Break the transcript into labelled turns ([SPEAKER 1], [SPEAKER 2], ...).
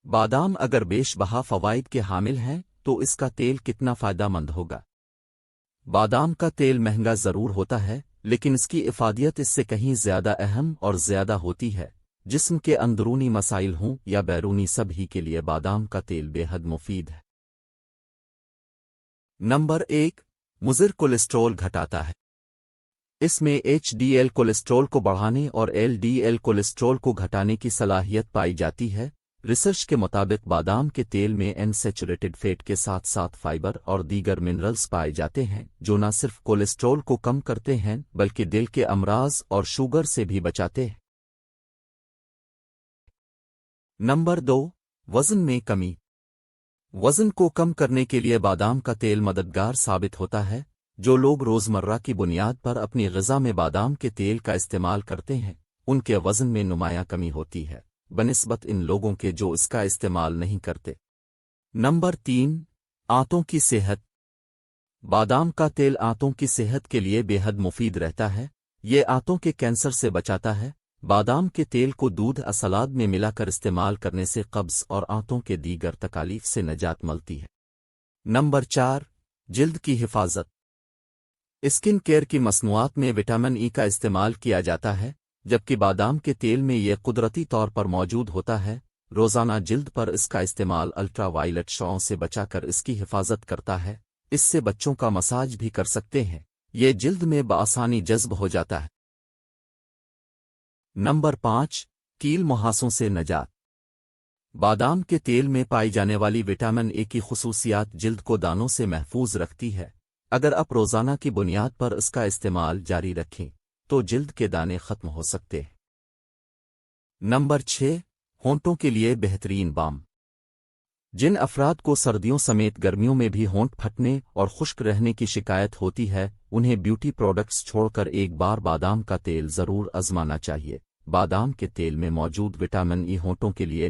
[SPEAKER 1] بادام اگر بیش بہا فوائد کے حامل ہیں تو اس کا تیل کتنا فائدہ مند ہوگا؟ بادام کا تیل مہنگا ضرور ہوتا ہے، لیکن اس کی افادیت اس سے کہیں زیادہ اہم اور زیادہ ہوتی ہے۔ جسم کے اندرونی مسائل ہوں یا بیرونی، سبھی کے لیے بادام کا تیل بے حد مفید ہے۔ نمبر 1، مضر کولیسٹرول گھٹاتا ہے۔ اس میں ایچ ڈی ایل کولیسٹرول کو بڑھانے اور ایل ڈی ایل کولیسٹرول کو گھٹانے کی صلاحیت پائی جاتی ہے۔ ریسرچ کے مطابق بادام کے تیل میں ان سیچوریٹڈ فیٹ کے ساتھ ساتھ فائبر اور دیگر منرلز پائے جاتے ہیں جو نہ صرف کولیسٹرول کو کم کرتے ہیں بلکہ دل کے امراض اور شوگر سے بھی بچاتے ہیں۔ نمبر 2، وزن میں کمی۔ وزن کو کم کرنے کے لیے بادام کا تیل مددگار ثابت ہوتا ہے۔ جو لوگ روزمرہ کی بنیاد پر اپنی غذا میں بادام کے تیل کا استعمال کرتے ہیں ان کے وزن میں نمایاں کمی ہوتی ہے بنسبت ان لوگوں کے جو اس کا استعمال نہیں کرتے۔ نمبر 3، آنتوں کی صحت۔ بادام کا تیل آنتوں کی صحت کے لیے بے حد مفید رہتا ہے۔ یہ آنتوں کے کینسر سے بچاتا ہے۔ بادام کے تیل کو دودھ یا سلاد میں ملا کر استعمال کرنے سے قبض اور آنتوں کے دیگر تکالیف سے نجات ملتی ہے۔ نمبر 4، جلد کی حفاظت۔ اسکن کیئر کی مصنوعات میں وٹامن ای کا استعمال کیا جاتا ہے، جبکہ بادام کے تیل میں یہ قدرتی طور پر موجود ہوتا ہے۔ روزانہ جلد پر اس کا استعمال الٹرا وائلٹ شعاعوں سے بچا کر اس کی حفاظت کرتا ہے۔ اس سے بچوں کا مساج بھی کر سکتے ہیں، یہ جلد میں بآسانی جذب ہو جاتا ہے۔ نمبر 5، کیل مہاسوں سے نجات۔ بادام کے تیل میں پائی جانے والی وٹامن اے کی خصوصیات جلد کو دانوں سے محفوظ رکھتی ہے۔ اگر آپ روزانہ کی بنیاد پر اس کا استعمال جاری رکھیں تو جلد کے دانے ختم ہو سکتے ہیں۔ نمبر 6، ہونٹوں کے لیے بہترین بام۔ جن افراد کو سردیوں سمیت گرمیوں میں بھی ہونٹ پھٹنے اور خشک رہنے کی شکایت ہوتی ہے انہیں بیوٹی پروڈکٹس چھوڑ کر ایک بار بادام کا تیل ضرور آزمانا چاہیے۔ بادام کے تیل میں موجود وٹامن ای ہونٹوں کے لیے